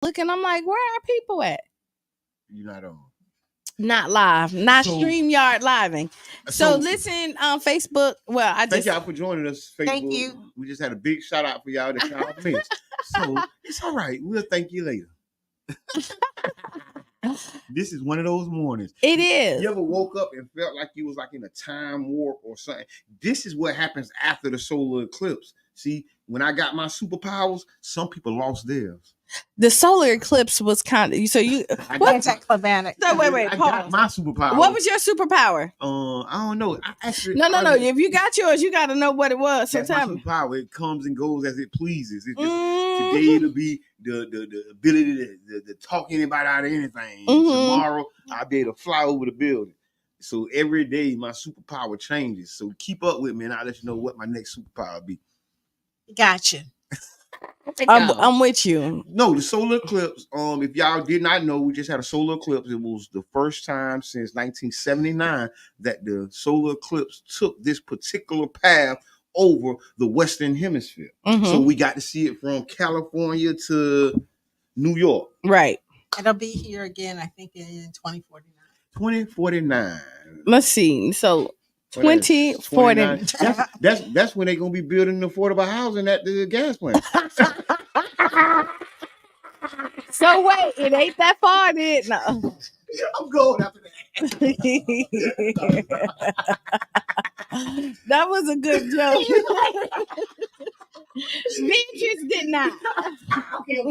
looking. I'm like, where are people at? You're not on. Not live, not So- StreamYard living. So So- listen on Facebook. Well, Thank y'all for joining us. Facebook. Thank you. We just had a big shout out for y'all that y'all missed. So it's all right. We'll thank you later. This is one of those mornings. It is. You ever woke up and felt like you was like in a time warp or something? This is what happens after the solar eclipse. See, when I got my superpowers, some people lost theirs. The solar eclipse was kind of so you. Anticlimactic. So wait, I pause. got my superpower. What was your superpower? I don't know. I actually, No. If you got yours, you got to know what it was. So that's my tell me. superpower. It comes and goes as it pleases. It's just today it'll be the ability to talk anybody out of anything. Tomorrow I'll be able to fly over the building. So every day my superpower changes. So keep up with me, and I'll let you know what my next superpower will be. Gotcha. I'm with you. No, the solar eclipse. If y'all did not know, we just had a solar eclipse. It was the first time since 1979 that the solar eclipse took this particular path over the Western Hemisphere. So we got to see it from California to New York. Right. It'll be here again, I think, in 2049. 2049. Let's see. So 2049. That's when they're gonna be building affordable housing at the gas plant. So wait, it ain't that far, did no. I'm going after that. That was a good joke. Beatrice did not. Okay.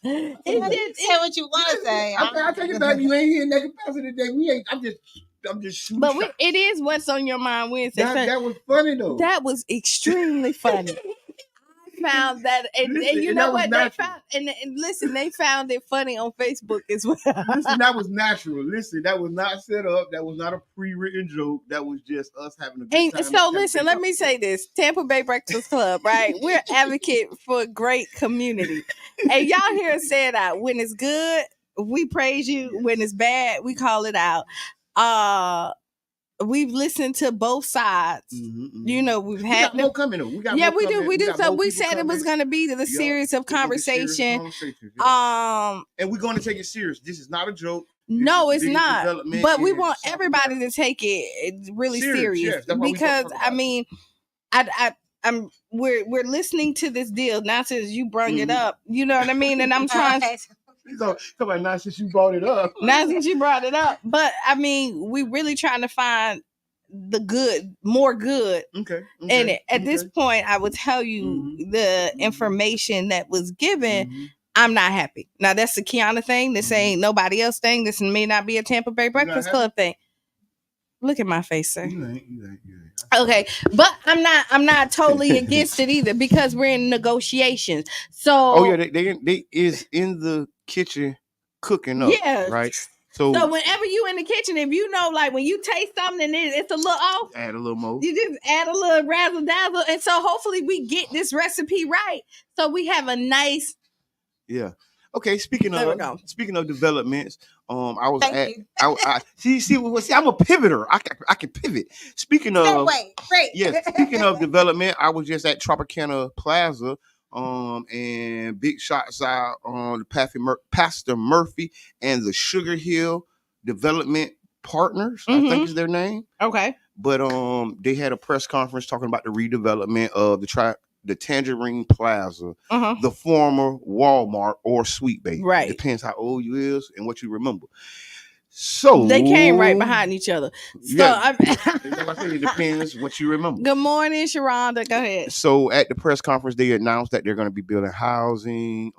It did say what you want to say. I take it back. You ain't here in that capacity today. I'm just shooting. But it is what's on your mind Wednesday. That was funny though. That was extremely funny. I found that, and you know what they found, and listen, they found it funny on Facebook as well. Listen, that was natural. Listen, that was not set up. That was not a pre-written joke. That was just us having a good time. So listen, let me say this: Tampa Bay Breakfast Club, right? We're advocate for a great community, and y'all hear us say it out. When it's good, we praise you. When it's bad, we call it out. We've listened to both sides. You know, we've had more coming though. We do. So we said it was going to be the series of conversation. And we're going to take it serious. This is not a joke. No, it's not. But we want everybody to take it really serious because I mean, we're listening to this deal now since you brought it up. You know what I mean? And I'm trying. So, come on, now since you brought it up. But I mean, we really trying to find the good, more good. Okay. And at this point, I would tell you the information that was given. I'm not happy. Now that's the Qiana thing. This ain't nobody else thing. This may not be a Tampa Bay Breakfast Club thing. Look at my face, sir. You ain't. Okay, but I'm not totally against it either because we're in negotiations. So they is in the kitchen cooking up. Yeah. Right. So whenever you in the kitchen, if you know, like when you taste something and it's a little off, add a little more. You just add a little razzle dazzle, and so hopefully we get this recipe right. So we have a nice. Yeah. Okay. Speaking of developments, I was Thank you. I see. I'm a pivoter. I can pivot. Speaking of great. Yes. Speaking of development, I was just at Tropicana Plaza. And big shots out on Pastor Murphy and the Sugar Hill Development Partners. I think is their name. Okay. But they had a press conference talking about the redevelopment of the Tangerine Plaza, the former Walmart or Sweet Bay. Right. Depends how old you is and what you remember. So they came right behind each other. So yeah, it depends what you remember. Good morning, Sharonda. Go ahead. So at the press conference, they announced that they're going to be building housing,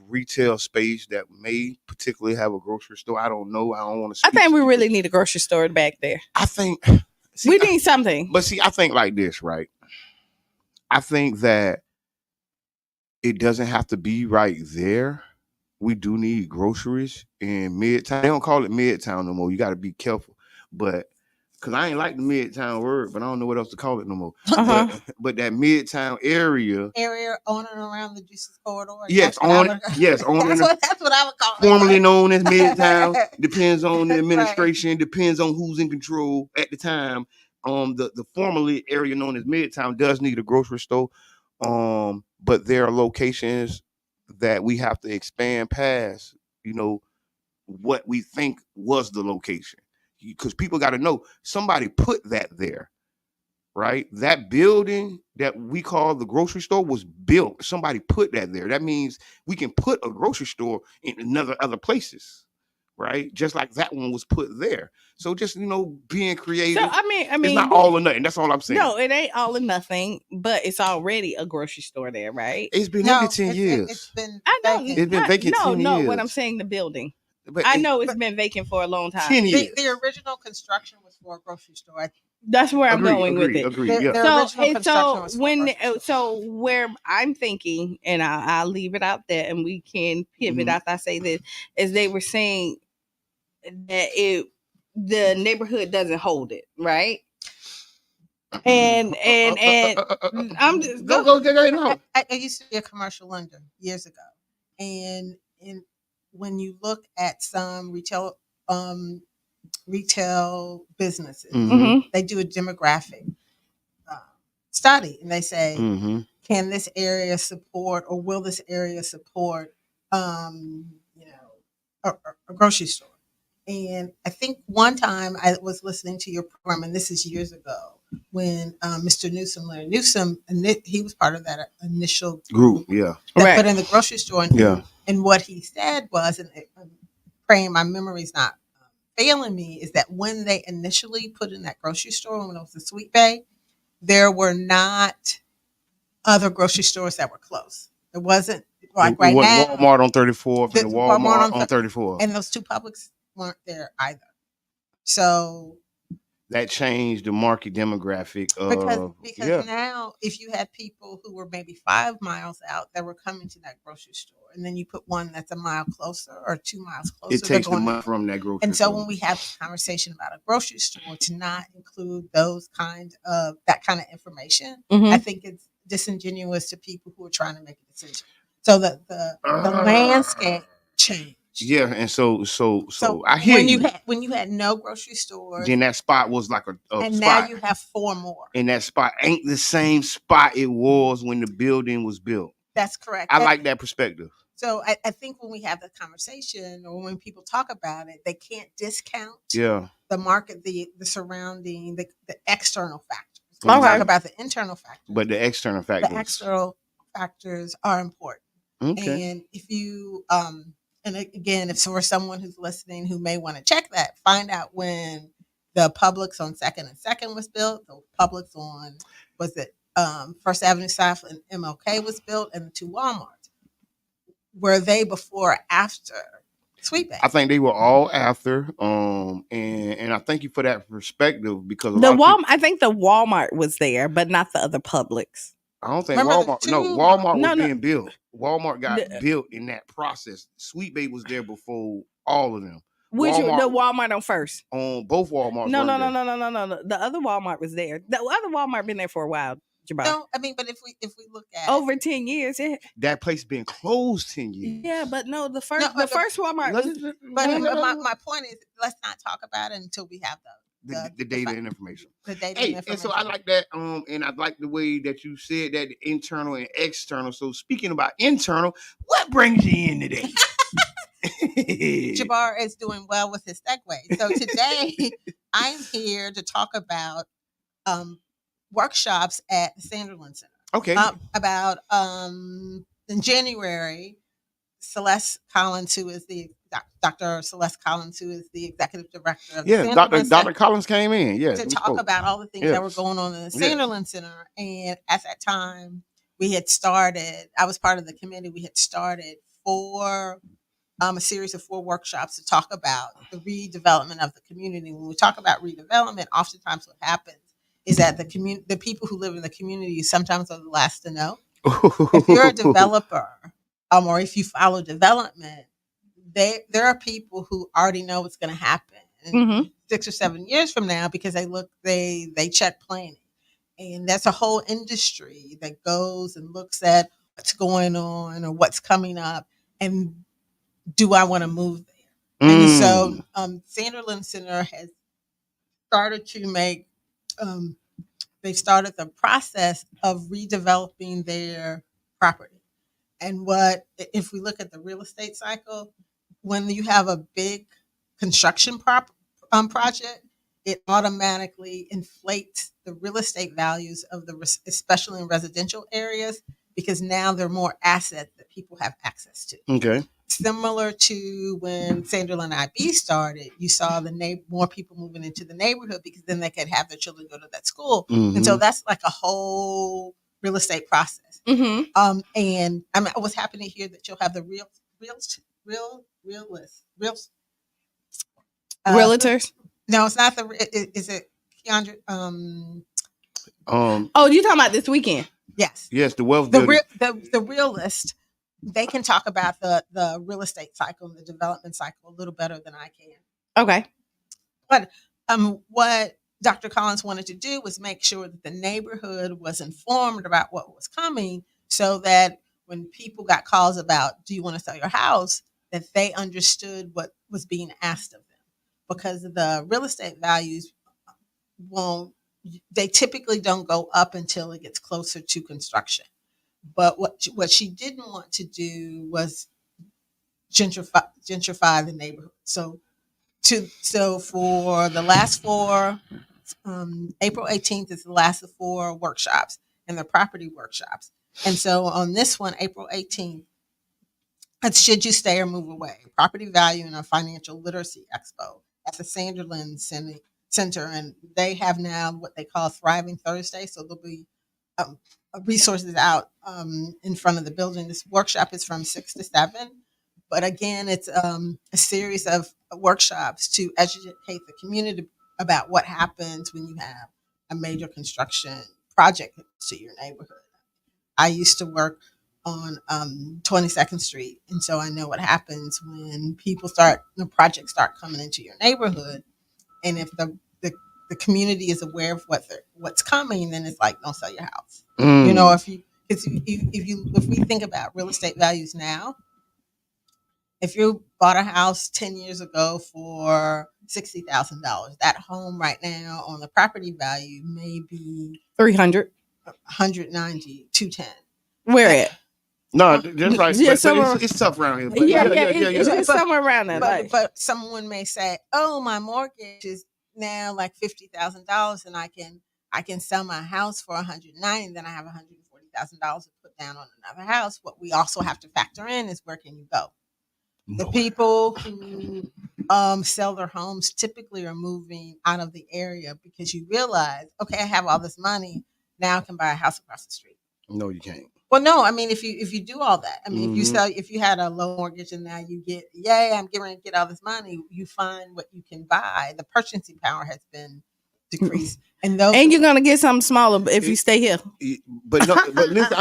retail space that may particularly have a grocery store. I don't know. I don't want to. I think we really need a grocery store back there. I think we need something. But see, I think like this, right? I think that it doesn't have to be right there. We do need groceries in Midtown. They don't call it Midtown no more. You got to be careful. But because I ain't like the Midtown word, but I don't know what else to call it no more. But that Midtown area on and around the Jesus corridor. Yes, on it. Yes, on it. That's what I would call it. Formerly known as Midtown. Depends on the administration. Right. Depends on who's in control at the time. The formerly area known as Midtown does need a grocery store. But there are locations that we have to expand past, what we think was the location. Because people got to know somebody put that there, right? That building that we call the grocery store was built. Somebody put that there. That means we can put a grocery store in other places, right? Just like that one was put there. So just being creative. So I mean, it's not all or nothing. That's all I'm saying. No, it ain't all or nothing, but it's already a grocery store there, right? It's been empty 10 years. It's been I know. vacant. It's been vacant 10 No, years. what I'm saying, the building. But I know it's been vacant for a long time. 10 years. The original construction was for a grocery store. That's where I'm going with it. Agreed. Yeah. Their original construction was for a grocery store. So where I'm thinking, and I'll leave it out there, and we can pivot after I say this, is they were saying that the neighborhood doesn't hold it, right? And I'm just go. I used to be a commercial lender years ago, and when you look at some retail businesses, they do a demographic study, and they say, can this area support, or will this area support, a grocery store? And I think one time I was listening to your program, and this is years ago, when Mr. Larry Newsom, and he was part of that initial group, yeah, that put in the grocery store. And, and what he said was, and I'm praying my memory's not failing me, is that when they initially put in that grocery store, when it was the Sweet Bay, there were not other grocery stores that were close. It wasn't like right now. Walmart on 34th and the Walmart on 34th. And those two Publix weren't there either. So that changed the market demographic because now if you had people who were maybe 5 miles out that were coming to that grocery store, and then you put one that's a mile closer or 2 miles closer, it takes the money from that grocery store. And so store. when we have this conversation about a grocery store, to not include that kind of information, I think it's disingenuous to people who are trying to make a decision. So the landscape changed. Yeah, and so I hear when you had no grocery stores, then that spot was like a and spot. Now you have 4 more. And that spot ain't the same spot it was when the building was built. That's correct. I like that perspective. So I think when we have the conversation, or when people talk about it, they can't discount the market, the surrounding, the external factors. We talk about the internal factors, but the external factors are important. Okay. And if you and again, if for someone who's listening who may want to check that, find out when the Publix on 2nd and 2nd was built, the Publix on First Avenue South and MLK was built, and the 2 Walmarts. Were they before or after Sweet Bay? I think they were all after. And I thank you for that perspective, because I think the Walmart was there, but not the other Publix. I don't think Walmart was being built. Walmart got built in that process. Sweet Bay was there before all of them. The Walmart on First? On both Walmarts. No. The other Walmart was there. The other Walmart been there for a while. No, I mean, but if we look at over 10 years, that place been closed 10 years. Yeah, but no, the first Walmart. My point is, let's not talk about it until we have the data and information. The data and information. And so I like that. And I like the way that you said that, internal and external. So speaking about internal, what brings you in today? Jabbar is doing well with his segue. So today I'm here to talk about workshops at the Sanderlin Center. Okay. About in January, Celeste Collins, who is Dr. Celeste Collins, who is the executive director of the Sanderlin Center, Dr. Collins came in, to talk about all the things that were going on in the Sanderlin Center. And at that time, I was part of the committee. We had started a series of 4 workshops to talk about the redevelopment of the community. When we talk about redevelopment, oftentimes what happens is that the people who live in the community sometimes are the last to know. If you're a developer, or if you follow development, there are people who already know what's going to happen 6 or 7 years from now, because they check planning, and that's a whole industry that goes and looks at what's going on or what's coming up, and do I want to move there? And so Sanderlin Center has started to make. They started the process of redeveloping their property. And what if we look at the real estate cycle, when you have a big construction project, it automatically inflates the real estate values of especially in residential areas, because now there are more assets that people have access to. Okay. Similar to when Sanderland IB started, you saw more people moving into the neighborhood because then they could have their children go to that school. And so that's like a whole real estate process. And I was happy to hear that you'll have the realtors. No, it's not is it Qiana? Oh, you talking about this weekend? Yes. Yes, the wealth the realist. They can talk about the real estate cycle and the development cycle a little better than I can. Okay. But what Dr. Collins wanted to do was make sure that the neighborhood was informed about what was coming, so that when people got calls about, do you want to sell your house, that they understood what was being asked of them. Because the real estate values they typically don't go up until it gets closer to construction. But what she didn't want to do was gentrify the neighborhood. So for the last four, April 18th is the last of 4 workshops, and the property workshops. And so on this one, April 18th, it's Should You Stay or Move Away? Property Value and a Financial Literacy Expo at the Sanderland Center. And they have now what they call Thriving Thursday. So there'll be resources out in front of the building. This workshop is from 6 to 7. But again, it's a series of workshops to educate the community about what happens when you have a major construction project to your neighborhood. I used to work on 22nd Street, and so I know what happens when the projects start coming into your neighborhood, and if the community is aware of what's coming, then it's like, don't sell your house. You know, if we think about real estate values now, if you bought a house 10 years ago for $60,000, that home right now on the property value may be 300, 190, 210. Where at? No, that's right. Yeah, it's tough around here. But it's just somewhere around there. But someone may say, "Oh, my mortgage is now like $50,000, and I can sell my house for $190. Then I have $140,000 to put down on another house." What we also have to factor in is, where can you go? The people who sell their homes typically are moving out of the area because you realize, okay, I have all this money, now I can buy a house across the street. No, you can't. Well, no, I mean, if you do all that, I mean, if you had a low mortgage and now you get, I'm getting to get all this money, you find what you can buy. The purchasing power has been decreased, and you're gonna get something smaller if you stay here. But listen,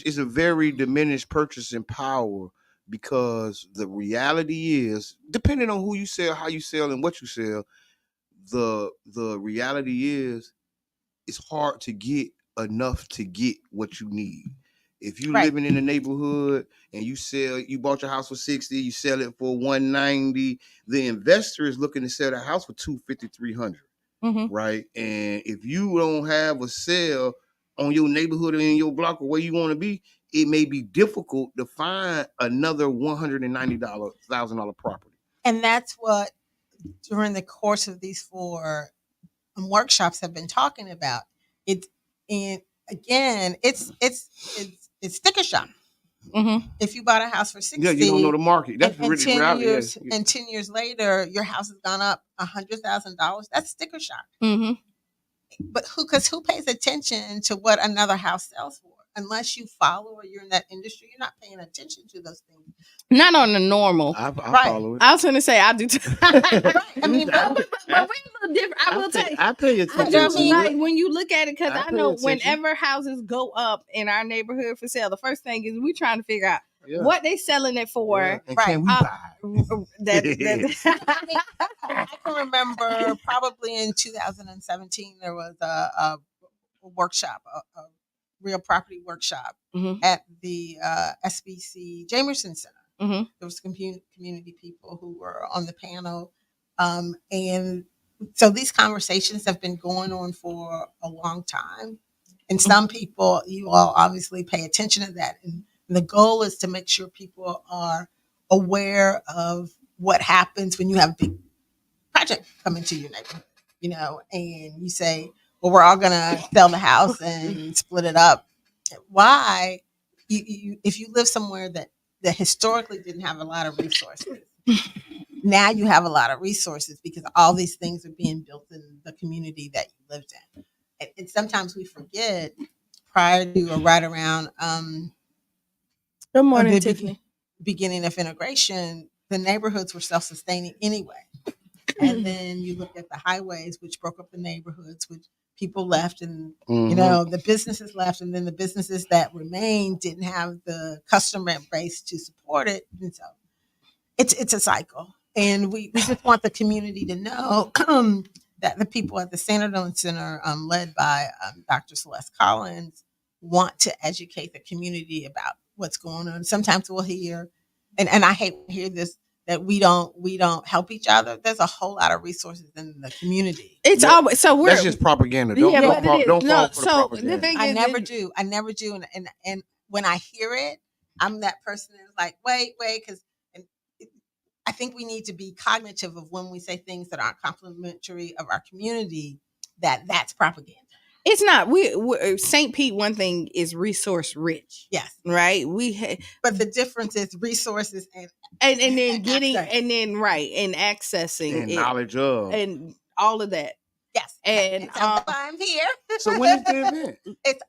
it's a very diminished purchasing power, because the reality is, depending on who you sell, how you sell, and what you sell, the reality is, it's hard to get enough to get what you need. If you living in a neighborhood and you bought your house for 60, you sell it for 190, the investor is looking to sell that house for 250, 300, right? And if you don't have a sale on your neighborhood or in your block or where you want to be, it may be difficult to find another $190,000 property. And that's what, during the course of these 4 workshops, have been talking about. And again, it's sticker shock. If you bought a house for 60, you don't know the market. That's and 10 years, and 10 years later, your house has gone up $100,000. That's sticker shock. But who pays attention to what another house sells for? Unless you follow or you're in that industry, you're not paying attention to those things. Not on the normal. I follow it. I was going to say I do. I mean, but we're a little different. I will tell you. I pay attention. Like, when you look at it, because I know whenever houses go up in our neighborhood for sale, the first thing is we trying to figure out what they selling it for. And can we buy? I can remember probably in 2017 there was a workshop, a real property workshop at the SBC Jamerson Center. There was community people who were on the panel, and so these conversations have been going on for a long time. And some people, you all obviously pay attention to that, and The goal is to make sure people are aware of what happens when you have a big project coming to your neighborhood, and you say, well, we're all going to sell the house and split it up. Why? If you live somewhere that historically didn't have a lot of resources, now you have a lot of resources because all these things are being built in the community that you lived in. And sometimes we forget prior to or right around Good morning, Tiffany. Beginning of integration, the neighborhoods were self-sustaining anyway. And then you look at the highways, which broke up the neighborhoods, which people left, and the businesses left, and then the businesses that remained didn't have the customer base to support it, and so it's a cycle. And we just want the community to know that the people at the Sanderson Center, led by Dr. Celeste Collins, want to educate the community about what's going on. Sometimes we'll hear, and I hate to hear this, that we don't help each other. There's a whole lot of resources in the community. It's always so that's just propaganda. Don't fall for the propaganda. The thing I is, never do, and when I hear it, I'm that person that's like, wait, because I think we need to be cognitive of when we say things that aren't complimentary of our community, that's propaganda. It's not. We St. Pete. One thing is resource rich. Yes, right. But the difference is resources and then getting access. And then and accessing and knowledge of and all of that. Yes, and I'm here. So when is the event? It's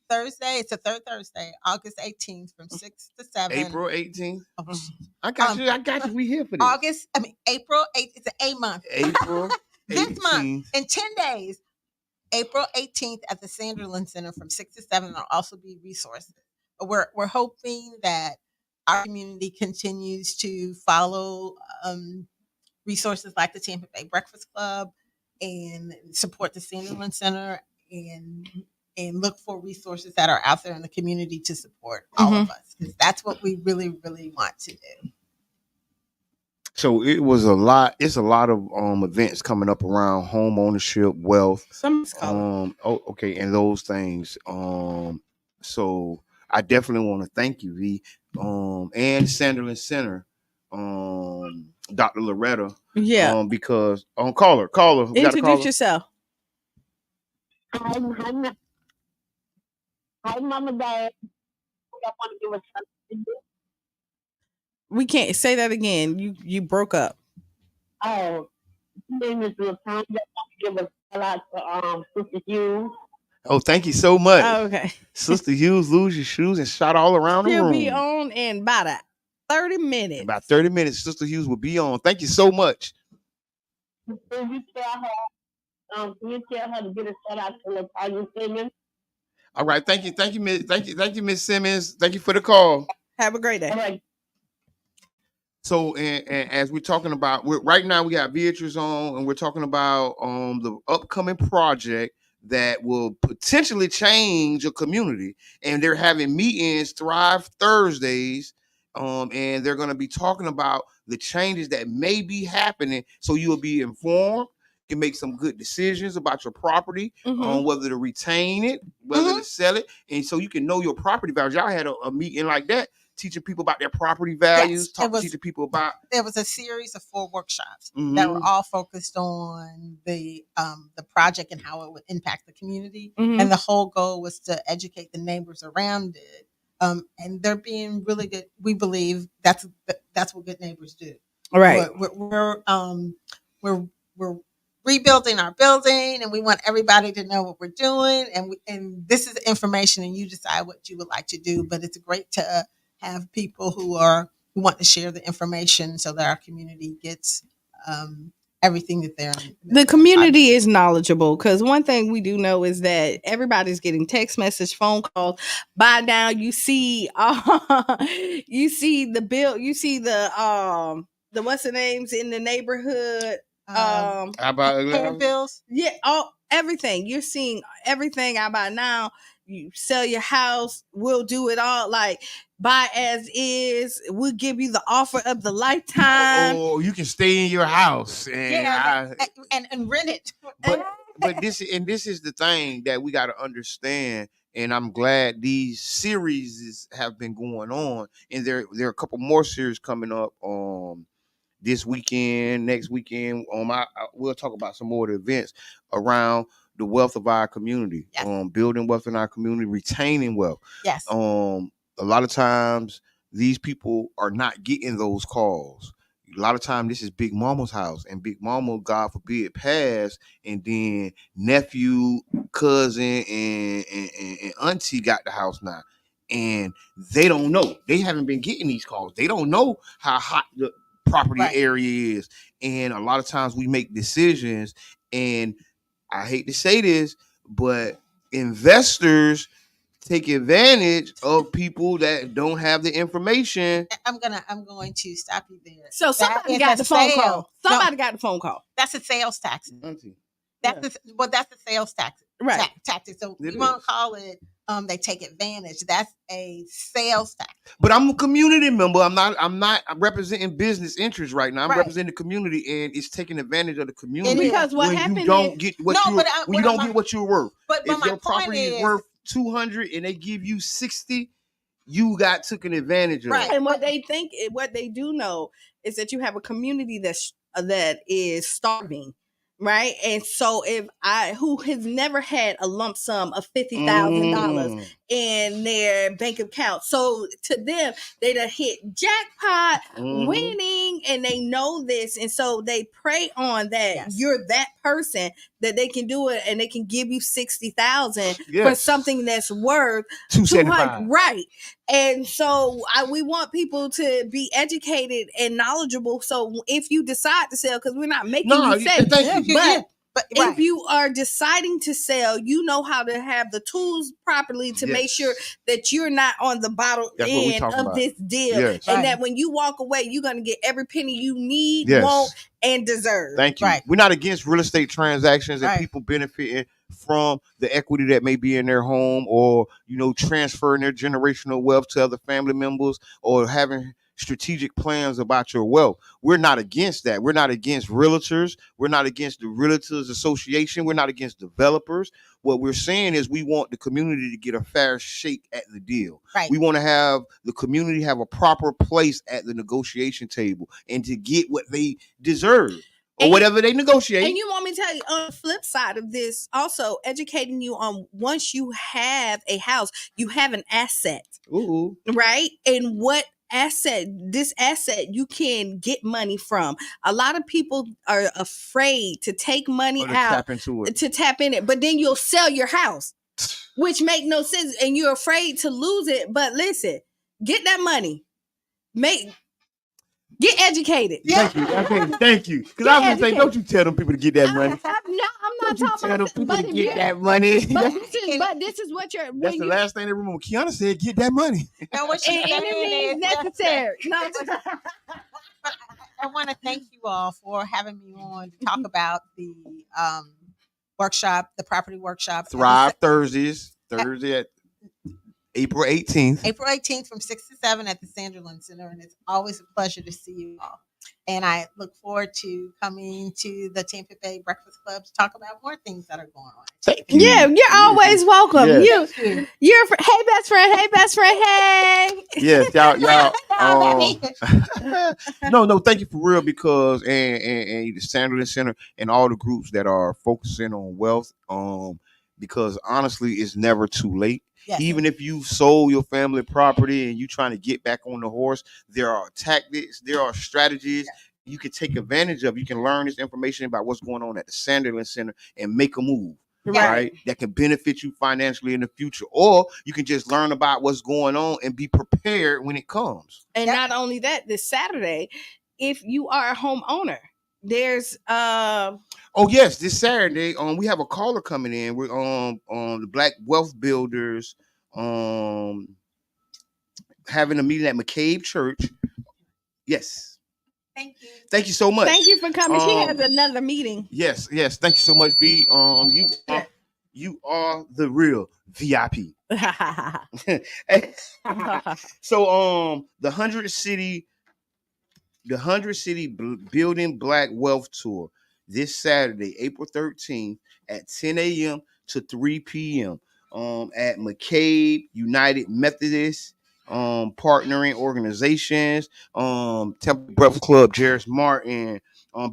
Thursday. It's the third Thursday, August 18th, from 6 to 7. April 18th. Oh, I got you. We here for this. April 8th. It's an A month. April this month in 10 days. April 18th at the Sanderson Center from 6 to 7. There'll also be resources. We're hoping that our community continues to follow resources like the Tampa Bay Breakfast Club and support the Sanderson Center and look for resources that are out there in the community to support all of us. Because that's what we really, really want to do. So it's a lot of events coming up around home ownership, wealth, and those things. So I definitely want to thank you, V, and Sanderson Center, Dr. Loretta. Yeah. Because caller. Introduce yourself. Hi, Mama, Dad. I want to give us something. We can't say that again. You broke up. Oh, my name is LaTanya. I want to give a shout out to Sister Hughes. Oh, thank you so much. Oh, okay. Sister Hughes, lose your shoes and shout all around the room. She'll be on in about 30 minutes. About 30 minutes, Sister Hughes will be on. Thank you so much. Can you tell her to get a shout out to LaTanya Simmons? All right, thank you, Miss Simmons. Thank you for the call. Have a great day. All right. So, and as we're talking about, right now we got Beatrice on, and we're talking about the upcoming project that will potentially change a community. And they're having meetings, Thrive Thursdays, and they're going to be talking about the changes that may be happening, so you will be informed. You can make some good decisions about your property, on whether to retain it, whether to sell it, and so you can know your property values. Y'all had a meeting like that, teaching people about their property values, teaching people about. There was a series of 4 workshops that were all focused on the project and how it would impact the community, and the whole goal was to educate the neighbors around it. And they're being really good. We believe that's what good neighbors do. All right. We're rebuilding our building, and we want everybody to know what we're doing. And this is information, and you decide what you would like to do. But it's great to have people who want to share the information so that our community gets everything that the community is knowledgeable, because one thing we do know is that everybody's getting text message, phone calls. By now you see the bill, you see the what's the names in the neighborhood, about bills, everything. You're seeing everything. About now, you sell your house, we'll do it all. Like, buy as is, we'll give you the offer of the lifetime. Oh, you can stay in your house and and rent it. But this is the thing that we got to understand, and I'm glad these series have been going on, and there are a couple more series coming up this weekend, next weekend. We'll talk about some more of the events around the wealth of our community, building wealth in our community, retaining wealth. Yes. A lot of times these people are not getting those calls. A lot of times this is Big Mama's house, and Big Mama, God forbid, passed, and then nephew, cousin, and auntie got the house now. And they don't know. They haven't been getting these calls. They don't know how hot the property area is. And a lot of times we make decisions, and I hate to say this, but investors take advantage of people that don't have the information. I'm going to stop you there. So somebody got the phone call. Somebody got the phone call. That's a sales tax. That's the sales tax. Right. Tactic. So we won't call it they take advantage. That's a sales tax. But I'm a community member. I'm not representing business interests right now. I'm representing the community, and it's taking advantage of the community. Because what happened, you don't get what you don't get what you're worth. But if your property is worth 200 and they give you 60, you got taken advantage of. Right. And what they do know is that you have a community that is starving. Right. And so who has never had a lump sum of $50,000 in their bank account. So to them, they done hit jackpot, winning, and they know this. And so they prey on that you're that person that they can do it, and they can give you $60,000 for something that's worth $275. Right. And so we want people to be educated and knowledgeable. So if you decide to sell, because we're not making you sell, but if you are deciding to sell, you know how to have the tools properly to make sure that you're not on the bottom end of this deal. And that when you walk away, you're going to get every penny you need, want, and deserve. Thank you. We're not against real estate transactions and people benefiting from the equity that may be in their home, or transferring their generational wealth to other family members, or having strategic plans about your wealth. We're not against that. We're not against realtors. We're not against the Realtors Association. We're not against developers. What we're saying is we want the community to get a fair shake at the deal. Right. We want to have the community have a proper place at the negotiation table and to get what they deserve. Or whatever they negotiate. And you want me to tell you on the flip side of this, also educating you on, once you have a house, you have an asset. Ooh. Right? And what this asset you can get money from. A lot of people are afraid to take money out to tap in it, but then you'll sell your house, which make no sense, and you're afraid to lose it. But listen, get that money. Get educated. Thank you. Thank you. Because I was going to say, don't you tell them people to get that money. No, I'm not talking about people to get that money. But this is what you're. That's the last thing they remember. Qiana said, get that money. And what she is necessary. No. I want to thank you all for having me on to talk about the workshop, the property workshop. Thrive Thursday at April 18th. April 18th from 6 to 7 at the Sanderlin Center. And it's always a pleasure to see you all. And I look forward to coming to the Tampa Bay Breakfast Club to talk about more things that are going on. Thank you. Yeah, you're always welcome. Yes. Hey, best friend. Hey. Yes, y'all. No, thank you for real, because and the Sanderlin Center and all the groups that are focusing on wealth. Because honestly, it's never too late. Yes. Even if you sold your family property and you're trying to get back on the horse, there are tactics, there are strategies you can take advantage of. You can learn this information about what's going on at the Sanderlin Center and make a move, right? That can benefit you financially in the future. Or you can just learn about what's going on and be prepared when it comes. And not only that, this Saturday, if you are a homeowner, there's this Saturday we have a caller coming in. We're on the Black Wealth Builders having a meeting at McCabe Church. Yes. Thank you so much. Thank you for coming. She has another meeting. Yes. Thank you so much, V. You are the real VIP. So the 100 City Building Black Wealth Tour this Saturday, April 13th at 10 a.m. to 3 p.m. at McCabe United Methodist, partnering organizations, Temple Breakfast Club, Jairus Martin,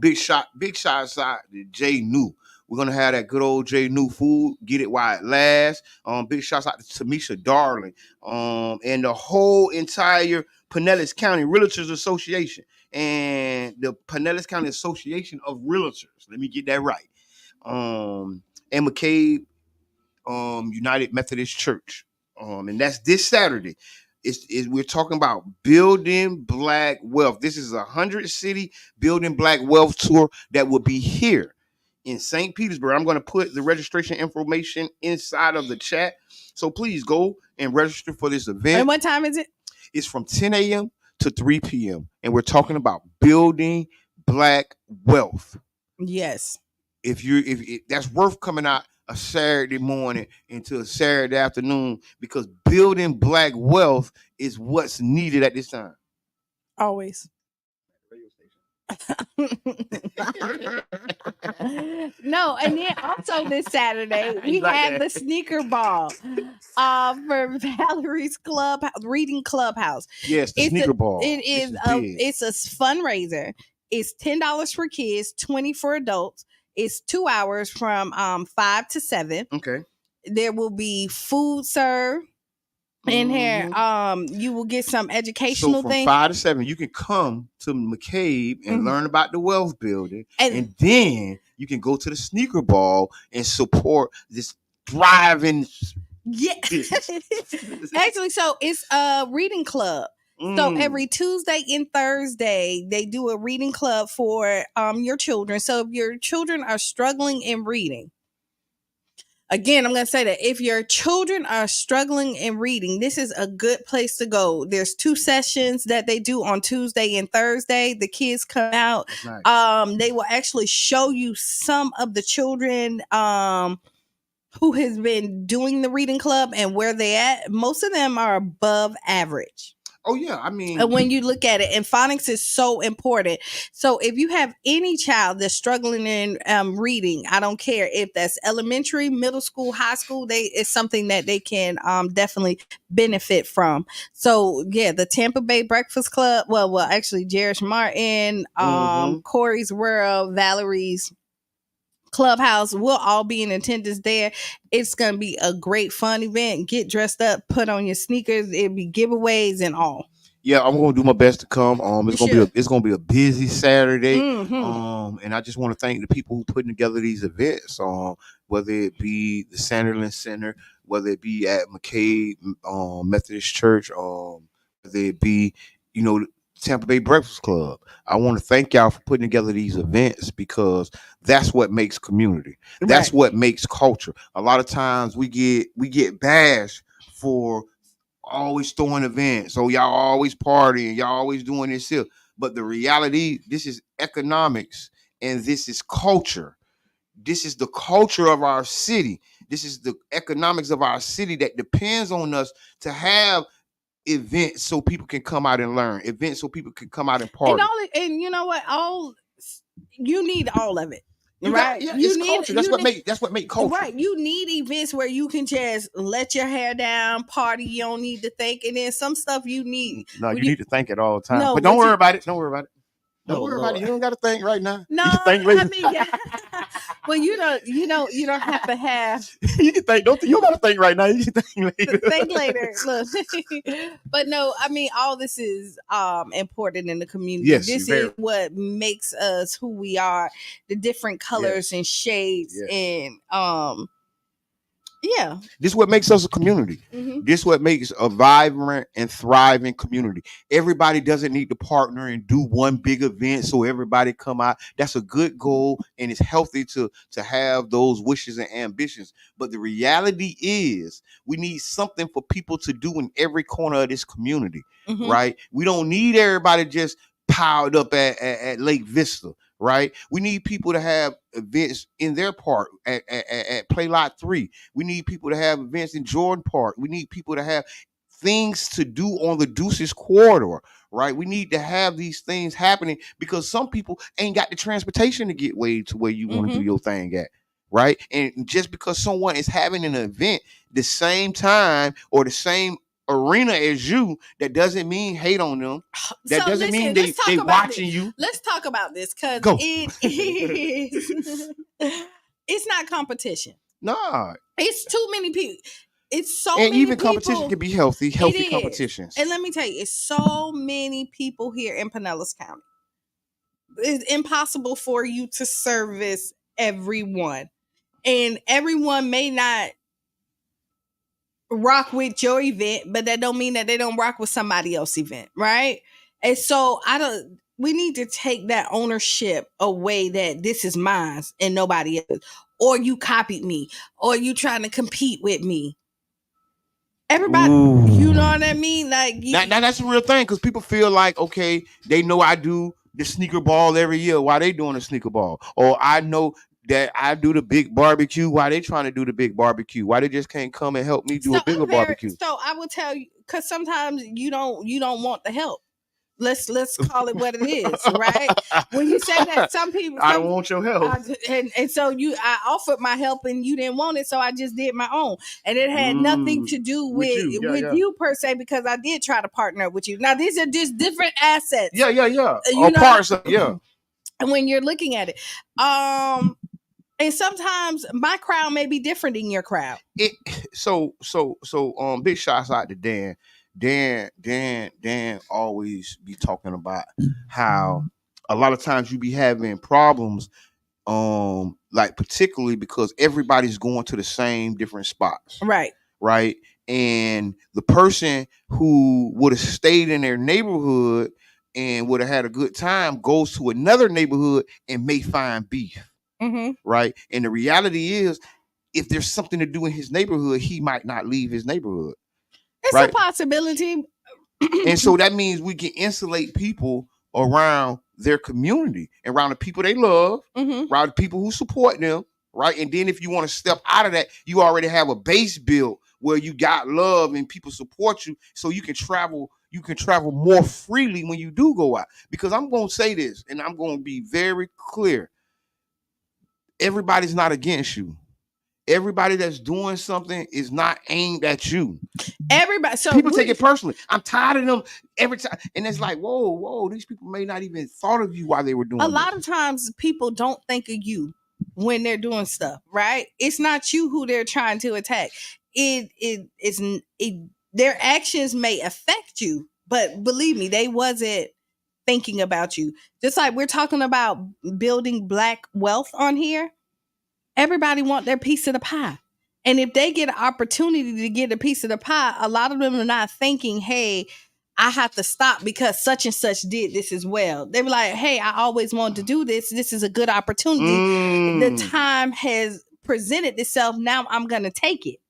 big shots out to Jay New. We're gonna have that good old J New food. Get it while it lasts. Big shots out to Tamisha Darling, and the whole entire Pinellas County Realtors Association and the Pinellas County Association of Realtors. Let me get that right. And McCabe United Methodist Church. And that's this Saturday. We're talking about building black wealth. This is 100-city building black wealth tour that will be here in St. Petersburg. I'm going to put the registration information inside of the chat. So please go and register for this event. And what time is it? It's from 10 a.m. to 3 p.m. And we're talking about building black wealth. Yes. If that's worth coming out a Saturday morning into a Saturday afternoon, because building black wealth is what's needed at this time. Always. No, and then also this Saturday we have the sneaker ball for Valerie's reading clubhouse. Yes, the sneaker ball. It's a fundraiser. It's $10 for kids, 20 for adults. It's 2 hours from 5 to 7. Okay. There will be food served in here. You will get some educational things. From 5 to 7, you can come to McCabe and learn about the wealth building, and then you can go to the sneaker ball and support this thriving. Yeah. Actually, so it's a reading club. So every Tuesday and Thursday, they do a reading club for your children. So if your children are struggling in reading, again, I'm going to say that if your children are struggling in reading, this is a good place to go. There's 2 sessions that they do on Tuesday and Thursday. The kids come out. Nice. They will actually show you some of the children who has been doing the reading club and where they at. Most of them are above average. Oh, yeah. I mean, when you look at it, and phonics is so important. So if you have any child that's struggling in reading, I don't care if that's elementary, middle school, high school, it's something that they can definitely benefit from. So yeah, the Tampa Bay Breakfast Club, well, actually Jairus Martin, Corey's World, Valerie's Clubhouse, we'll all be in attendance there. It's gonna be a great fun event. Get dressed up, put on your sneakers. It'll be giveaways and all. Yeah, I'm gonna do my best to come. It's gonna be a busy Saturday. And I just want to thank the people who putting together these events. Whether it be the Sanderland Center, whether it be at McCabe Methodist Church, whether it be Tampa Bay Breakfast Club. I want to thank y'all for putting together these events, because that's what makes community. That's what makes culture. A lot of times we get bashed for always throwing events. So y'all always partying, y'all always doing this here. But the reality, this is economics and this is culture. This is the culture of our city. This is the economics of our city that depends on us to have events so people can come out and learn. Events so people can come out and party. And you know what? You need all of it. It's culture. That's what make culture. Right. You need events where you can just let your hair down, party. You don't need to think. And then some stuff you need. No, you need to think it all the time. No, but don't worry about it. Don't worry about it. Don't worry about it. You don't got to think right now. No, you think later. I mean, yeah. Well, you don't have to have. You can think. You don't got to think right now. You can think later. Think later. Look, but no, I mean, all this is important in the community. Yes, this is what makes us who we are. The different colors and shades and yeah. This is what makes us a community. This is what makes a vibrant and thriving community. Everybody doesn't need to partner and do one big event so everybody come out. That's a good goal, and it's healthy to have those wishes and ambitions. But the reality is we need something for people to do in every corner of this community, right? We don't need everybody just piled up at Lake Vista. Right, we need people to have events in their park at Play Lot 3. We need people to have events in Jordan Park. We need people to have things to do on the Deuces corridor. Right, we need to have these things happening because some people ain't got the transportation to get way to where you want to do your thing at. right? And just because someone is having an event the same time or the same arena as you, that doesn't mean hate on them. That So doesn't listen, mean let's they talk about watching this. you. Let's talk about this because Go. it is. It's not competition. Nah. It's too many people. It's so And many even people. competition can be healthy It is. competitions. And let me tell you, it's so many people here in Pinellas County. It's impossible for you to service everyone. And everyone may not rock with your event, but that don't mean that they don't rock with somebody else's event, right? And so we need to take that ownership away that this is mine and nobody else. Or you copied me, or you trying to compete with me. Everybody, Ooh. you know what I mean? Like now that's a real thing, because people feel like, okay, they know I do the sneaker ball every year. Why they doing a sneaker ball? Or I know that I do the big barbecue. Why they trying to do the big barbecue? Why they just can't come and help me do a bigger barbecue? So I will tell you, because sometimes you don't want the help. Let's call it what it is, right? When you say that, some people, I don't want your help, and so I offered my help and you didn't want it, so I just did my own, and it had nothing to do with you per se, because I did try to partner with you. Now these are just different assets. Yeah. You know, parts of, yeah. And when you're looking at it, and sometimes my crowd may be different than your crowd. So big shots out to Dan. Dan always be talking about how a lot of times you be having problems, like particularly because everybody's going to the same different spots. Right. And the person who would have stayed in their neighborhood and would have had a good time goes to another neighborhood and may find beef. Mm-hmm. Right. And the reality is, if there's something to do in his neighborhood, he might not leave his neighborhood. It's a possibility. And so that means we can insulate people around their community, around the people they love, around the people who support them, right? And then if you want to step out of that, you already have a base built where you got love and people support you, so you can travel more freely when you do go out. Because I'm going to say this, and I'm going to be very clear. Everybody's not against you. Everybody that's doing something is not aimed at you. Everybody, so people take it personally. I'm tired of them every time, and it's like, whoa, these people may not even thought of you while they were doing. A lot of times, people don't think of you when they're doing stuff, right? It's not you who they're trying to attack. Their actions may affect you, but believe me, they wasn't thinking about you. Just like we're talking about building Black wealth on here. Everybody want their piece of the pie. And if they get an opportunity to get a piece of the pie, a lot of them are not thinking, hey, I have to stop because such and such did this as well. They were like, hey, I always wanted to do this. This is a good opportunity. The time has presented itself. Now I'm going to take it.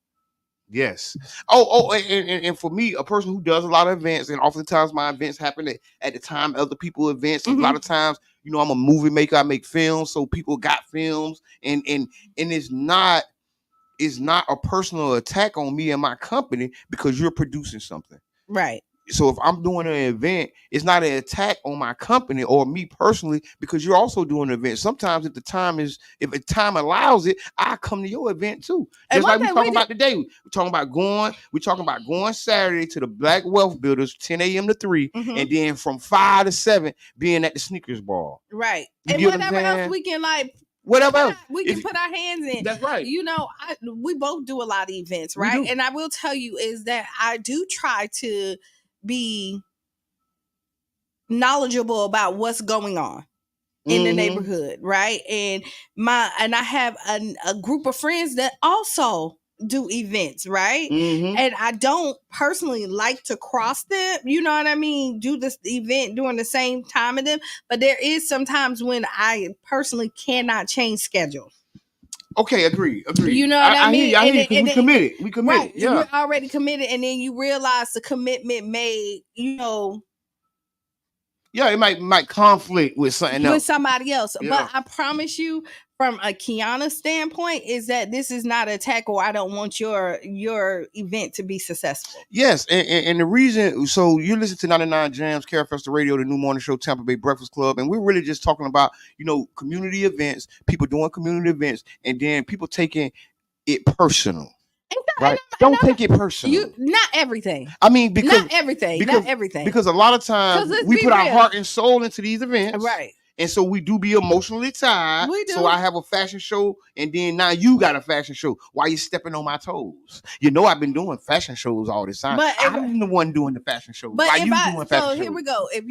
Yes. And for me, a person who does a lot of events, and oftentimes my events happen at the time other people events. A lot of times, I'm a movie maker. I make films, so people got films, and it's not a personal attack on me and my company because you're producing something. Right. So if I'm doing an event, it's not an attack on my company or me personally, because you're also doing an event. Sometimes if the time allows it, I come to your event too. Just like we're talking about today. We're talking about going Saturday to the Black Wealth Builders, 10 a.m. to 3, and then from 5 to 7 being at the sneakers ball. Right. And whatever else we can we can put our hands in. That's right. We both do a lot of events, right? And I will tell you is that I do try to be knowledgeable about what's going on in the neighborhood, right? And I have a group of friends that also do events, right? And I don't personally like to cross them, you know what I mean? Do this event during the same time of them, but there is sometimes when I personally cannot change schedules. Okay, agree. You know what I mean? I hear you, we committed. Right, yeah. We're already committed, and then you realize the commitment made, Yeah, it might conflict with something else. With somebody else. Yeah. But I promise you, from a Qiana standpoint is that this is not an attack, or I don't want your event to be successful. Yes, and the reason, so you listen to 99 Jams, Care Festival Radio, the new morning show, Tampa Bay Breakfast Club, and we're really just talking about, community events, people doing community events, and then people taking it personal. Right? Don't take it personal. Not everything. I mean, because not everything. Because a lot of times we put our heart and soul into these events. Right. And so we do be emotionally tied. We do. So I have a fashion show, and then now you got a fashion show. Why you stepping on my toes? I've been doing fashion shows all this time. But I'm the one doing the fashion show. Why you doing fashion shows? So here we go. If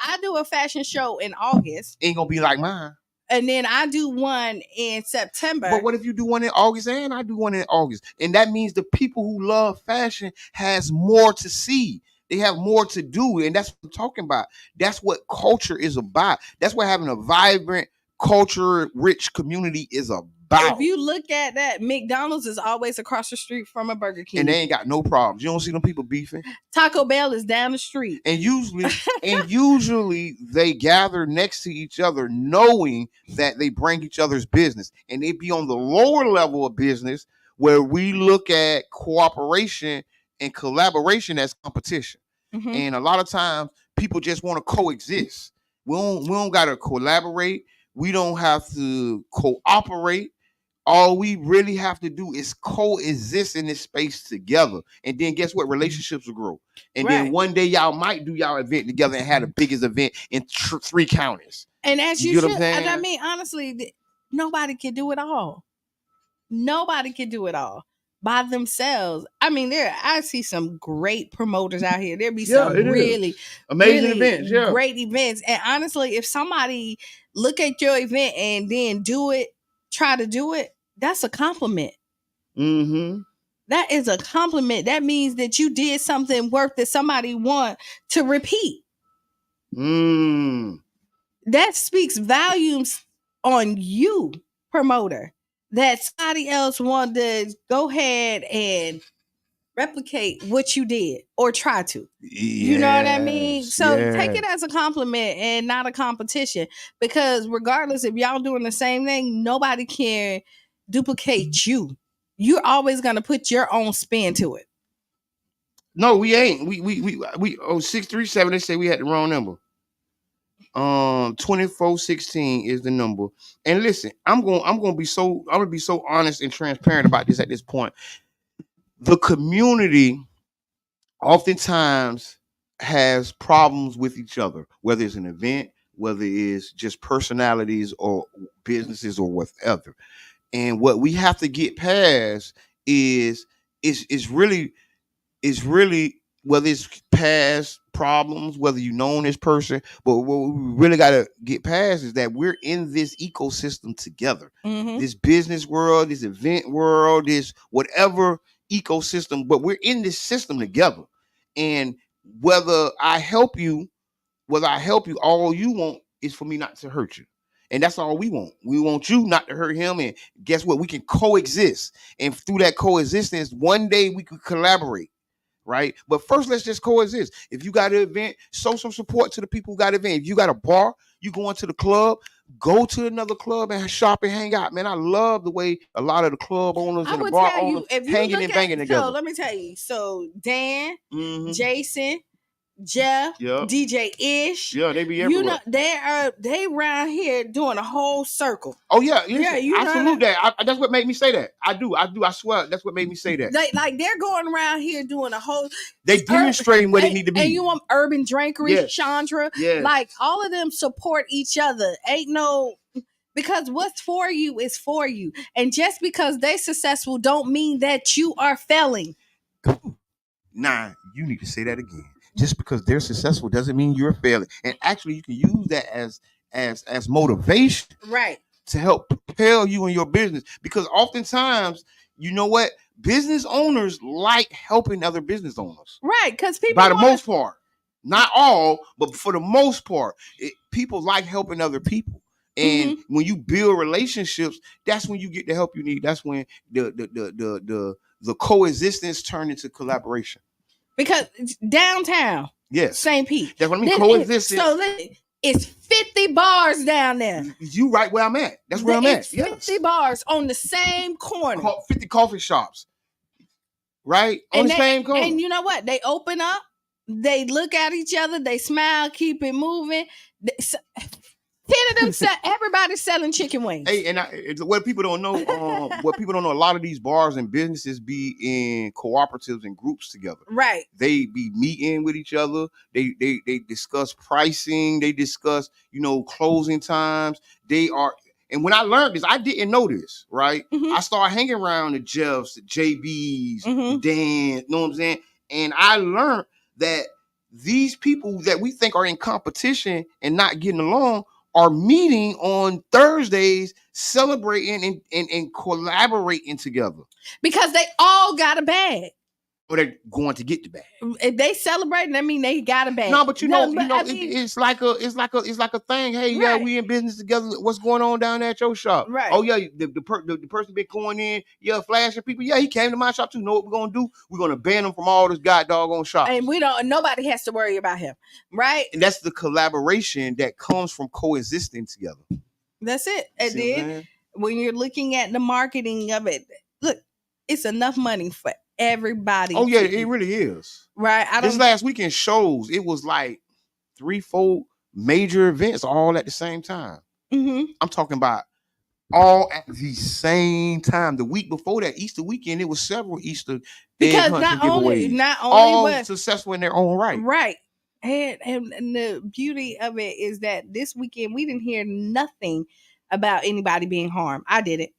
I do a fashion show in August, ain't gonna be like mine. And then I do one in September. But what if you do one in August and I do one in August? And that means the people who love fashion has more to see. They have more to do. And that's what I'm talking about. That's what culture is about. That's what having a vibrant, culture-rich community is about. If you look at that, McDonald's is always across the street from a Burger King. And they ain't got no problems. You don't see them people beefing. Taco Bell is down the street. And usually they gather next to each other knowing that they bring each other's business. And they be on the lower level of business where we look at cooperation and collaboration as competition. Mm-hmm. And a lot of times people just want to coexist. We don't got to collaborate. We don't have to cooperate. All we really have to do is coexist in this space together. And then guess what? Relationships will grow. And then one day y'all might do y'all event together and have the biggest event in 3 counties. And as you should. And I mean, honestly, nobody can do it all. Nobody can do it all by themselves. I mean, I see some great promoters out here. There be some really amazing events, great events. And honestly, if somebody look at your event and then try to do it, that's a compliment. Mm-hmm. That is a compliment. That means that you did something worth that somebody want to repeat. That speaks volumes on you, promoter, that somebody else want to go ahead and replicate what you did or try to. You know what I mean? So take it as a compliment and not a competition, because regardless if y'all doing the same thing, nobody can duplicate you. You're always going to put your own spin to it. No, we ain't. We 637, they say we had the wrong number. 2416 is the number. And listen, I'm gonna be so honest and transparent about this at this point. The community oftentimes has problems with each other, whether it's an event, whether it's just personalities or businesses or whatever. And what we have to get past is really whether it's past problems, whether you know this person, but what we really got to get past is that we're in this ecosystem together. Mm-hmm. This business world, this event world, this whatever ecosystem, but we're in this system together. And whether I help you, all you want is for me not to hurt you. And that's all we want. We want you not to hurt him. And guess what? We can coexist. And through that coexistence, one day we could collaborate. Right. But first, let's just coexist. If you got an event, show some support to the people who got an event. If you got a bar, you go into the club, go to another club and shop and hang out. Man, I love the way a lot of the club owners and the bar owners hanging and banging together. So let me tell you. So Dan, Jason, Jeff, DJ Ish. They be everywhere. They around here doing a whole circle. Oh yeah. I salute that. That's what made me say that. I do. I swear that's what made me say that. They're going around here doing a whole. They demonstrating where they need to be. And you want Urban Drinkery, Chandra. Yes. Like all of them support each other. Ain't no. Because what's for you is for you. And just because they successful don't mean that you are failing. Nah, you need to say that again. Just because they're successful doesn't mean you're failing. And actually, you can use that as motivation, right, to help propel you in your business. Because oftentimes, you know what, business owners like helping other business owners, right? Because people, by the most part, not all, but for the most part, people like helping other people. And when you build relationships, that's when you get the help you need. That's when the coexistence turn into collaboration. Because downtown, yes, St. Pete. That's what I mean. Coexistence. So It's 50 bars down there. You right where I'm at. That's where I'm at. 50 bars on the same corner. 50 coffee shops. Right? On the same corner. And you know what? They open up, they look at each other, they smile, keep it moving. 10 of them everybody's selling chicken wings. Hey, and what people don't know, a lot of these bars and businesses be in cooperatives and groups together. Right. They be meeting with each other. They discuss pricing. They discuss, closing times. And when I learned this, I didn't know this, right? I started hanging around the Jeffs, the JBs, the Dan, you know what I'm saying? And I learned that these people that we think are in competition and not getting along are meeting on Thursdays, celebrating and collaborating together. Because they all got a bag. Or they're going to get the bag. If they celebrating, I mean they got a bag. No, but it's like a thing. Hey, yeah, we in business together. What's going on down there at your shop? Right. Oh yeah, the person been going in, flashing people. Yeah, he came to my shop too. Know what we're gonna do? We're gonna ban him from all this doggone shop. And nobody has to worry about him, right? And that's the collaboration that comes from coexisting together. That's it. And then when you're looking at the marketing of it, look, it's enough money for everybody. Oh yeah, it really is. Right. This last weekend shows, it was like 3-4 major events all at the same time. I'm talking about all at the same time. The week before that, Easter weekend, it was several Easter because not only all successful in their own right. Right. And the beauty of it is that this weekend we didn't hear nothing about anybody being harmed. I didn't.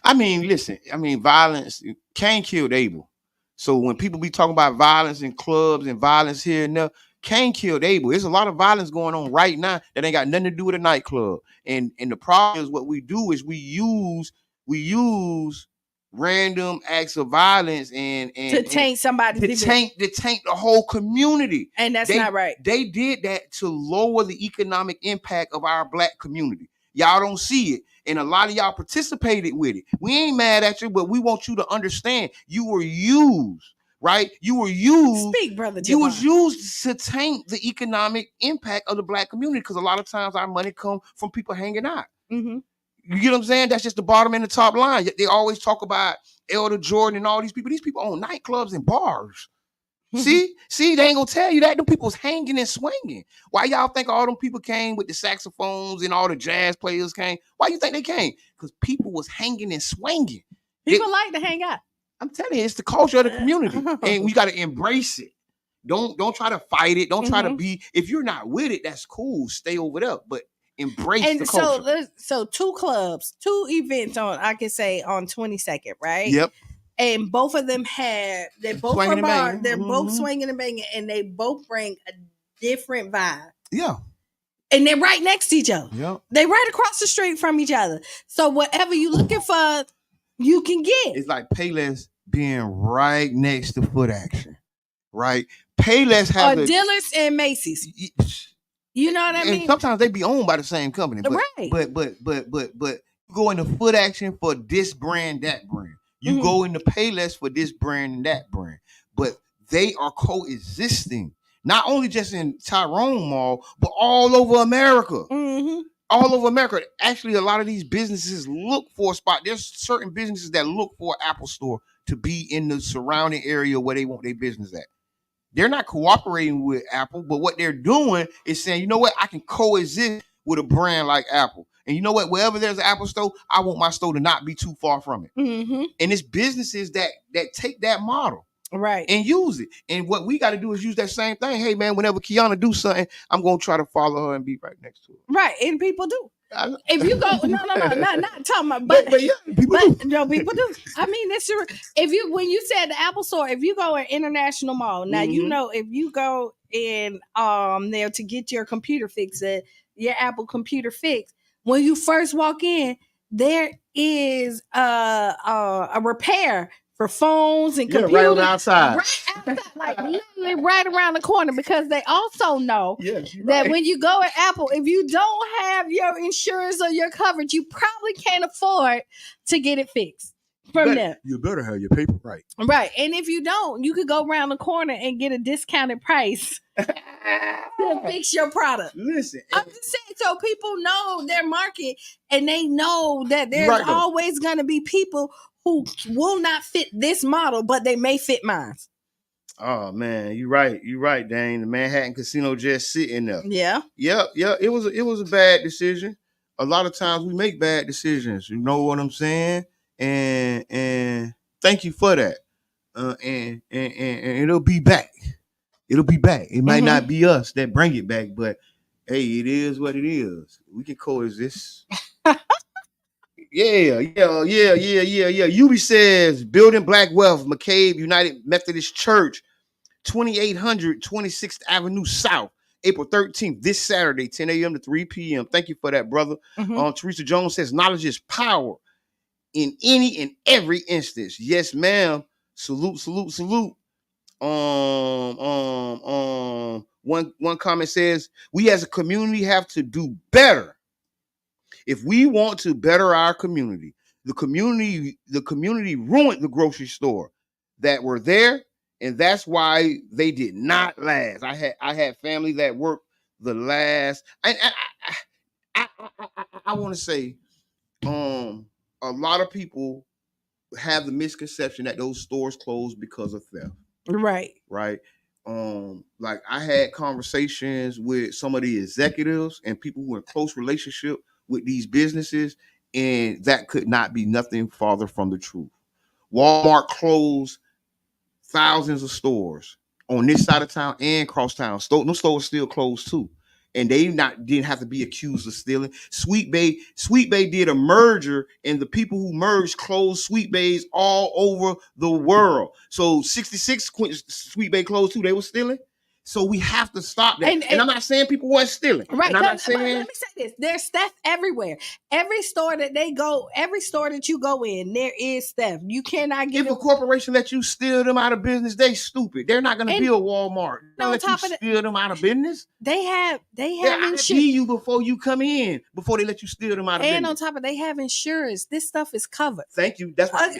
I mean, listen, violence, Cain killed Abel. So when people be talking about violence in clubs and violence here and there, Cain killed Abel. There's a lot of violence going on right now that ain't got nothing to do with a nightclub. And the problem is what we do is we use random acts of violence and to taint somebody, to taint the whole community. And that's not right. They did that to lower the economic impact of our Black community. Y'all don't see it. And a lot of y'all participated with it. We ain't mad at you, but we want you to understand you were used, right? You were used. Speak, brother. You was used to taint the economic impact of the Black community because a lot of times our money come from people hanging out. You get what I'm saying? That's just the bottom and the top line. They always talk about Elder Jordan and all these people. These people own nightclubs and bars. See, they ain't gonna tell you that. Them people was hanging and swinging. Why y'all think all them people came with the saxophones and all the jazz players came? Why you think they came? Because people was hanging and swinging. People like to hang out. I'm telling you, it's the culture of the community, and we got to embrace it. Don't try to fight it. Don't try to be. If you're not with it, that's cool. Stay over there, but embrace the culture. So 2 events on, I can say on 22nd, right? Yep. And both of them they're both swinging bars. They're both swinging and banging, and they both bring a different vibe. Yeah. And they're right next to each other. Yep. They're right across the street from each other. So whatever you're looking for, you can get. It's like Payless being right next to Foot Action, right? Payless has Dillard's and Macy's. You know what I mean? And sometimes they be owned by the same company, right? But you go into Foot Action for this brand, that brand. You go into Payless for this brand and that brand, but they are coexisting. Not only just in Tyrone Mall, but all over America. All over America. Actually, a lot of these businesses look for a spot. There's certain businesses that look for an Apple store to be in the surrounding area where they want their business at. They're not cooperating with Apple, but what they're doing is saying, you know what, I can coexist with a brand like Apple. And you know what, wherever there's an Apple store, I want my store to not be too far from it. And it's businesses that take that model. Right. And use it. And what we got to do is use that same thing. Hey, man, whenever Qiana do something, I'm going to try to follow her and be right next to her. Right. And people do. If you go, not talking about, but yeah, people do. No, people do. I mean, that's your, when you said the Apple store, if you go in International Mall, now, you know, if you go in there to get your computer fixed, your Apple computer fixed, when you first walk in, there is a repair for phones and computers. Right on the outside. Right outside, like literally right around the corner, because they also know that when you go at Apple, if you don't have your insurance or your coverage, you probably can't afford to get it fixed. from them. You better have your paper right. Right. And if you don't, you could go around the corner and get a discounted price to fix your product. Listen, I'm just saying, so people know their market and they know that there's right, always going to be people who will not fit this model, but they may fit mine. Oh man, you're right, Dane. The Manhattan Casino just sitting there. Yeah. It was a bad decision. A lot of times we make bad decisions. You know what I'm saying? And thank you for that. And it'll be back. It'll be back. It might not be us that bring it back, but hey, it is what it is. We can coexist. Yeah. Yubi says building black wealth, McCabe United Methodist Church, 2800 26th Avenue South, April 13th, this Saturday, 10 a.m. to 3 p.m. Thank you for that, brother. Teresa Jones says knowledge is power in any and every instance. Yes, ma'am. Salute. One comment says we as a community have to do better. If we want to better our community, the community ruined the grocery store that were there, and that's why they did not last. I had family that worked the last. I want to say, a lot of people have the misconception that those stores closed because of theft. Right. Like I had conversations with some of the executives and people who are in close relationship with these businesses, and that could not be nothing farther from the truth. Walmart closed thousands of stores on this side of town and cross town. Those stores still closed too. And they didn't have to be accused of stealing. Sweet Bay did a merger, and the people who merged closed Sweet Bays all over the world. So 66 Sweet Bay closed too. They were stealing. So we have to stop that. And I'm not saying people weren't stealing. Right. And I'm not saying. Let me say this. There's theft everywhere. Every store that you go in, there is theft. You cannot get. If a corporation let you steal them out of business, they stupid. They're not going to be a Walmart. They'll let you steal them out of business. They have insurance. You before you come in, before they let you steal them out of business. And on top of they have insurance. This stuff is covered. Thank you. That's what.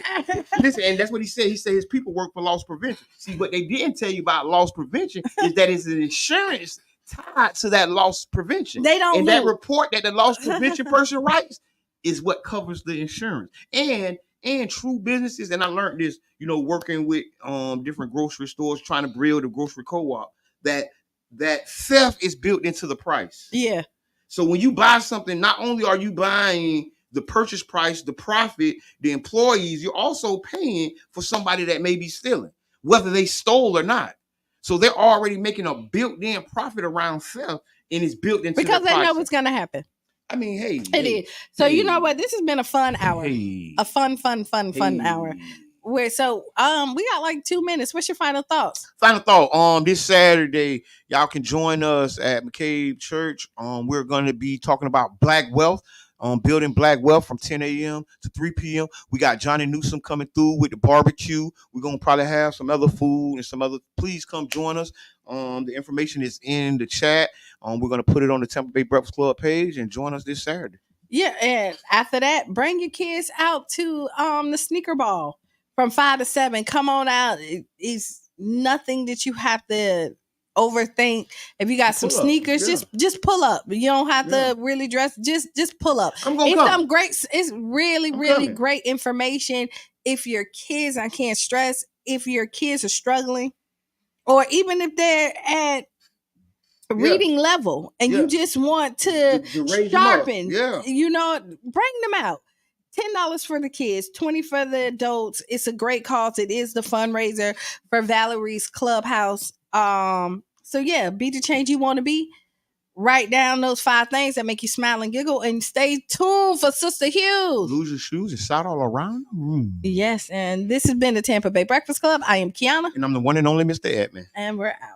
Listen, and that's what he said. He said his people work for loss prevention. See, what they didn't tell you about loss prevention is that it's an insurance tied to that loss prevention. They don't. And that report that the loss prevention person writes is what covers the insurance. And true businesses, and I learned this, working with different grocery stores, trying to build a grocery co-op, that theft is built into the price. Yeah. So when you buy something, not only are you buying the purchase price, the profit, the employees, you're also paying for somebody that may be stealing, whether they stole or not. So they're already making a built-in profit around theft, and it's built into because the they price. know what's going to happen. I mean, hey. It is. So you know what? This has been a fun hour. A fun hour. We got like 2 minutes. What's your final thoughts? Final thought. This Saturday, y'all can join us at McCabe Church. We're going to be talking about black wealth. Building black wealth from 10 a.m. to 3 p.m. We got Johnny Newsom coming through with the barbecue. We're going to probably have some other food and some other. Please come join us. The information is in the chat. We're going to put it on the Tampa Bay Breakfast Club page and join us this Saturday. Yeah, and after that, bring your kids out to the sneaker ball from 5 to 7. Come on out. It's nothing that you have to overthink. If you got some sneakers, just pull up. You don't have to really dress. Just pull up. It's really great information. If your kids, I can't stress, if your kids are struggling, or even if they're at reading level and you just want to sharpen, bring them out. $10 for the kids, $20 for the adults. It's a great cause. It is the fundraiser for Valerie's Clubhouse. So yeah, be the change you want to be. Write down those 5 things that make you smile and giggle, and stay tuned for Sister Hughes. Lose your shoes and shout all around the room. Yes, and this has been the Tampa Bay Breakfast Club. I am Qiana. And I'm the one and only Mr. Edmond. And we're out.